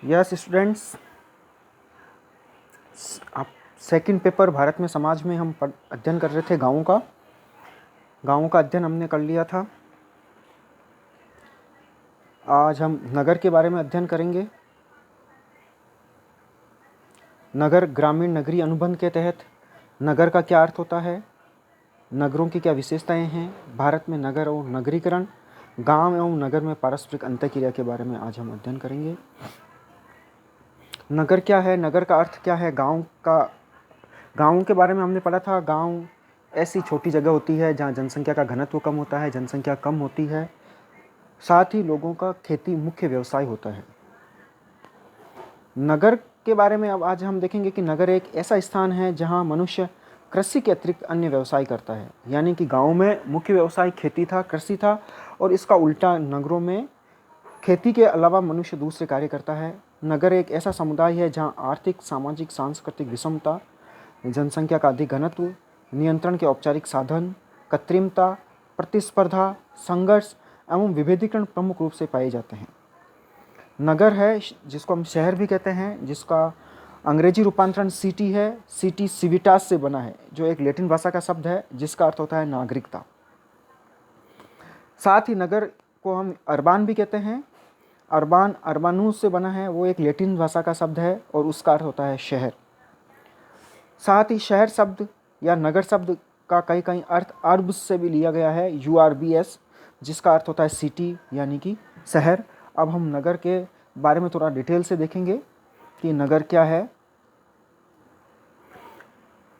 Yes students, आप second paper Bharat में समाज में हम अध्ययन कर रहे थे गाँवों का अध्ययन हमने कर लिया था। आज हम नगर के बारे में अध्ययन करेंगे। नगर ग्रामीण नगरीय अनुबंध के तहत नगर का क्या अर्थ होता है, नगरों की क्या विशेषताएं हैं, भारत में नगर और नगरीकरण, गांव एवं नगर में पारस्परिक अंतःक्रिया के बारे में आज हम अध्ययन करेंगे। नगर क्या है, नगर का अर्थ क्या है, गाँव के बारे में हमने पढ़ा था। गांव ऐसी छोटी जगह होती है जहां जनसंख्या का घनत्व कम होता है, जनसंख्या कम होती है, साथ ही लोगों का खेती मुख्य व्यवसाय होता है। नगर के बारे में अब आज हम देखेंगे कि नगर एक ऐसा स्थान है जहां मनुष्य कृषि के अतिरिक्त अन्य व्यवसाय करता है। यानी कि गांव में मुख्य व्यवसाय खेती था, कृषि था, और इसका उल्टा नगरों में खेती के अलावा मनुष्य दूसरे कार्य करता है। नगर एक ऐसा समुदाय है जहां आर्थिक, सामाजिक, सांस्कृतिक विषमता, जनसंख्या का अधिक घनत्व, नियंत्रण के औपचारिक साधन, कृत्रिमता, प्रतिस्पर्धा, संघर्ष एवं विभेदीकरण प्रमुख रूप से पाए जाते हैं। नगर है जिसको हम शहर भी कहते हैं, जिसका अंग्रेजी रूपांतरण सिटी है। सिटी सिविटास से बना है, जो एक लैटिन भाषा का शब्द है जिसका अर्थ होता है नागरिकता। साथ ही नगर को हम अर्बान भी कहते हैं। अर्बान अर्बानूस से बना है, वो एक लैटिन भाषा का शब्द है और उसका अर्थ होता है शहर। साथ ही शहर शब्द या नगर शब्द का कई अर्थ अर्ब्स से भी लिया गया है, URBS, जिसका अर्थ होता है सिटी यानी कि शहर। अब हम नगर के बारे में थोड़ा डिटेल से देखेंगे कि नगर क्या है।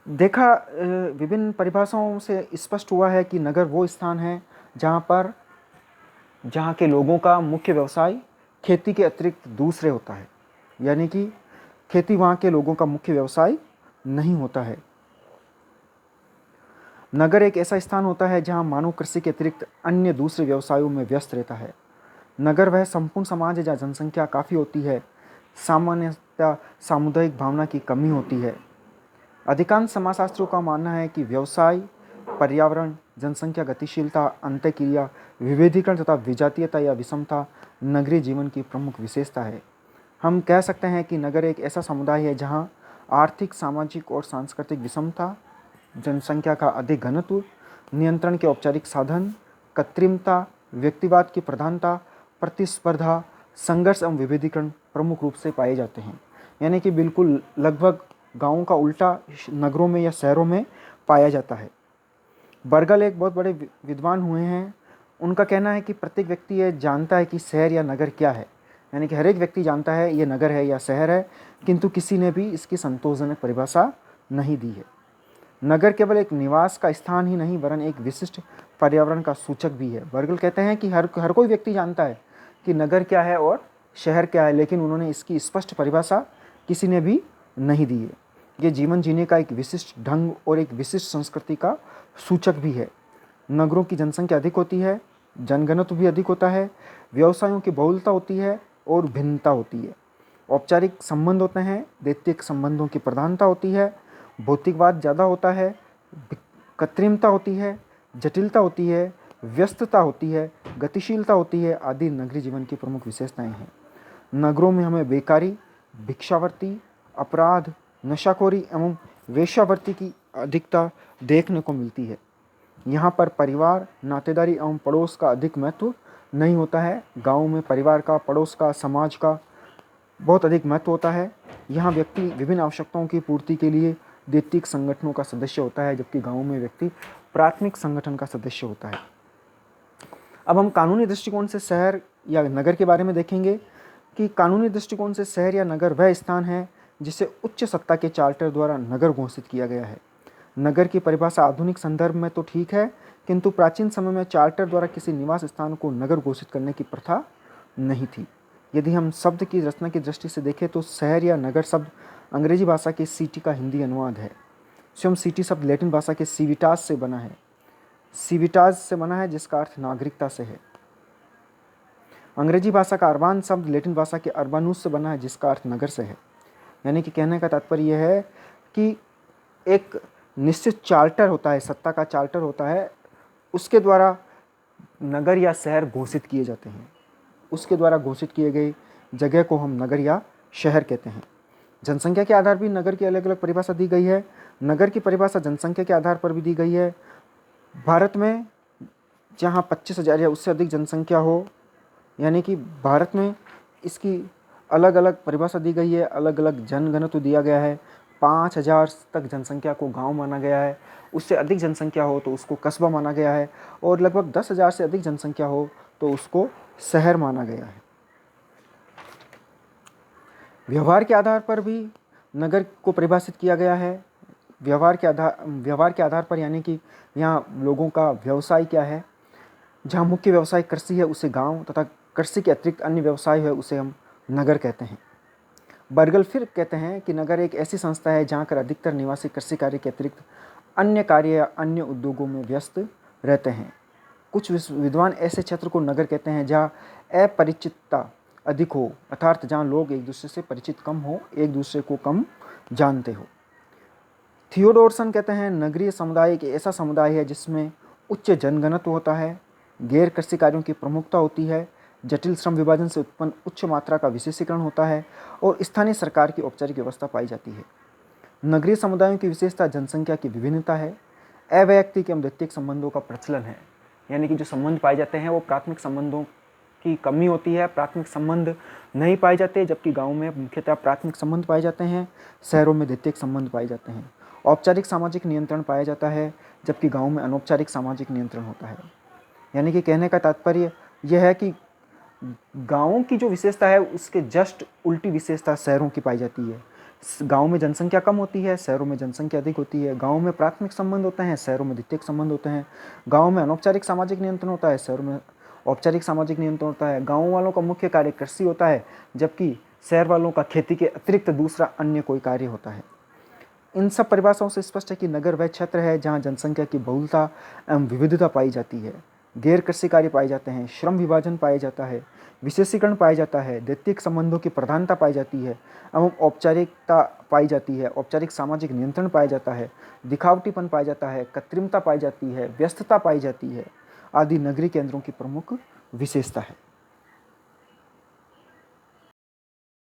देखा विभिन्न परिभाषाओं से स्पष्ट हुआ है कि नगर वो स्थान है जहाँ के लोगों का मुख्य व्यवसाय खेती के अतिरिक्त दूसरे होता है। यानी कि खेती वहाँ के लोगों का मुख्य व्यवसाय नहीं होता है। नगर एक ऐसा स्थान होता है जहाँ मानव कृषि के अतिरिक्त अन्य दूसरे व्यवसायों में व्यस्त रहता है। नगर वह संपूर्ण समाज है जहाँ जनसंख्या काफ़ी होती है, सामान्यतः सामुदायिक भावना की कमी होती है। अधिकांश समाजशास्त्रियों का मानना है कि व्यवसाय, पर्यावरण, जनसंख्या गतिशीलता, अंतःक्रिया, विभेदीकरण तथा विजातीयता या विषमता नगरीय जीवन की प्रमुख विशेषता है। हम कह सकते हैं कि नगर एक ऐसा समुदाय है जहाँ आर्थिक, सामाजिक और सांस्कृतिक विषमता, जनसंख्या का अधिक घनत्व, नियंत्रण के औपचारिक साधन, कृत्रिमता, व्यक्तिवाद की प्रधानता, प्रतिस्पर्धा, संघर्ष एवं विभेदीकरण प्रमुख रूप से पाए जाते हैं। यानी कि बिल्कुल लगभग गाँवों का उल्टा नगरों में या शहरों में पाया जाता है। बर्गल एक बहुत बड़े विद्वान हुए हैं। उनका कहना है कि प्रत्येक व्यक्ति ये जानता है कि शहर या नगर क्या है। यानी कि हर एक व्यक्ति जानता है ये नगर है या शहर है, किंतु किसी ने भी इसकी संतोषजनक परिभाषा नहीं दी है। नगर केवल एक निवास का स्थान ही नहीं वरन एक विशिष्ट पर्यावरण का सूचक भी है। बर्गल कहते हैं कि हर कोई व्यक्ति जानता है कि नगर क्या है और शहर क्या है, लेकिन उन्होंने इसकी स्पष्ट परिभाषा किसी ने भी नहीं दी है। ये जीवन जीने का एक विशिष्ट ढंग और एक विशिष्ट संस्कृति का सूचक भी है। नगरों की जनसंख्या अधिक होती है, जनघनत्व भी अधिक होता है, व्यवसायों की बहुलता होती है और भिन्नता होती है। औपचारिक संबंध होते हैं, दैत्यिक संबंधों की प्रधानता होती है, भौतिकवाद ज़्यादा होता है, कृत्रिमता होती है, जटिलता होती है, व्यस्तता होती है, गतिशीलता होती है आदि नगरीय जीवन की प्रमुख विशेषताएं हैं। नगरों में हमें बेकारी, भिक्षावृत्ति, अपराध, नशाखोरी एवं वेश्यावृत्ति की अधिकता देखने को मिलती है। यहाँ पर परिवार, नातेदारी एवं पड़ोस का अधिक महत्व नहीं होता है। गाँव में परिवार का, पड़ोस का, समाज का बहुत अधिक महत्व होता है। यहाँ व्यक्ति विभिन्न आवश्यकताओं की पूर्ति के लिए दैत्यिक संगठनों का सदस्य होता है, जबकि गाँव में व्यक्ति प्राथमिक संगठन का सदस्य होता है। अब हम कानूनी दृष्टिकोण से शहर या नगर के बारे में देखेंगे कि कानूनी दृष्टिकोण से शहर या नगर वह स्थान है जिसे उच्च सत्ता के चार्टर द्वारा नगर घोषित किया गया है। नगर की परिभाषा आधुनिक संदर्भ में तो ठीक है, किंतु प्राचीन समय में चार्टर द्वारा किसी निवास स्थान को नगर घोषित करने की प्रथा नहीं थी। यदि हम शब्द की रचना की दृष्टि से देखें तो शहर या नगर शब्द अंग्रेजी भाषा के सिटी का हिंदी अनुवाद है। स्वयं सिटी शब्द लैटिन भाषा के सिविटास से बना है। सिविटास से बना है जिसका अर्थ नागरिकता से है। अंग्रेजी भाषा का अर्बान शब्द लैटिन भाषा के अर्बानूस से बना है जिसका अर्थ नगर से है। यानी कि कहने का तात्पर्य यह है कि एक निश्चित चार्टर होता है, सत्ता का चार्टर होता है, उसके द्वारा नगर या शहर घोषित किए जाते हैं। उसके द्वारा घोषित किए गए जगह को हम नगर या शहर कहते हैं। जनसंख्या के आधार भी नगर की अलग अलग परिभाषा दी गई है। नगर की परिभाषा जनसंख्या के आधार पर भी दी गई है। भारत में जहाँ 25,000 या उससे अधिक जनसंख्या हो, यानी कि भारत में इसकी अलग अलग परिभाषा दी गई है, अलग अलग जनघनत्व दिया गया है। 5,000 तक जनसंख्या को गांव माना गया है, उससे अधिक जनसंख्या हो तो उसको कस्बा माना गया है, और लगभग 10,000 से अधिक जनसंख्या हो तो उसको शहर माना गया है। व्यवहार के आधार पर भी नगर को परिभाषित किया गया है। व्यवहार के आधार पर, यानी कि यहाँ लोगों का व्यवसाय क्या है। जहाँ मुख्य व्यवसाय कृषि है उसे गांव, तथा कृषि के अतिरिक्त अन्य व्यवसाय है उसे हम नगर कहते हैं। बर्गल फिर कहते हैं कि नगर एक ऐसी संस्था है जहाँ कर अधिकतर निवासी कृषि कार्य के अतिरिक्त अन्य कार्य या अन्य उद्योगों में व्यस्त रहते हैं। कुछ विद्वान ऐसे क्षेत्र को नगर कहते हैं जहाँ अपरिचितता अधिक हो, अर्थात जहाँ लोग एक दूसरे से परिचित कम हो, एक दूसरे को कम जानते हो। थियोडोरसन कहते हैं नगरीय समुदाय एक ऐसा समुदाय है जिसमें उच्च जनघनत्व होता है, गैर कृषि कार्यों की प्रमुखता होती है, जटिल श्रम विभाजन से उत्पन्न उच्च मात्रा का विशेषीकरण होता है और स्थानीय सरकार की औपचारिक व्यवस्था पाई जाती है। नगरीय समुदायों की विशेषता जनसंख्या की विभिन्नता है, अवैयक्तिक एवं द्वितीयक संबंधों का प्रचलन है, यानी कि जो संबंध पाए जाते हैं वो प्राथमिक संबंधों की कमी होती है, प्राथमिक संबंध नहीं पाए जाते, जबकि गाँव में मुख्यतः प्राथमिक संबंध पाए जाते हैं, शहरों में द्वितीयक संबंध पाए जाते हैं। औपचारिक सामाजिक नियंत्रण पाया जाता है, जबकि गाँव में अनौपचारिक सामाजिक नियंत्रण होता है। यानी कि कहने का तात्पर्य यह है कि गाँवों की जो विशेषता है उसके जस्ट उल्टी विशेषता शहरों की पाई जाती है। गाँव में जनसंख्या कम होती है, शहरों में जनसंख्या अधिक होती है। गाँव में प्राथमिक संबंध होते हैं, शहरों में द्वितीयक संबंध होते हैं। गाँव में अनौपचारिक सामाजिक नियंत्रण होता है, शहरों में औपचारिक सामाजिक नियंत्रण होता है। गाँव वालों का मुख्य कार्य कृषि होता है, जबकि शहर वालों का खेती के अतिरिक्त दूसरा अन्य कोई कार्य होता है। इन सब परिभाषाओं से स्पष्ट है कि नगर वह क्षेत्र है जहाँ जनसंख्या की बहुलता एवं विविधता पाई जाती है, गैर कृषि कार्य पाए जाते हैं, श्रम विभाजन पाया जाता है, विशेषीकरण पाया जाता है, द्वितीयक संबंधों की प्रधानता पाई जाती है एवं औपचारिकता पाई जाती है, औपचारिक सामाजिक नियंत्रण पाया जाता है, दिखावटीपन पाया जाता है, कृत्रिमता पाई जाती है, व्यस्तता पाई जाती है, आदि नगरीय केंद्रों की प्रमुख विशेषता है।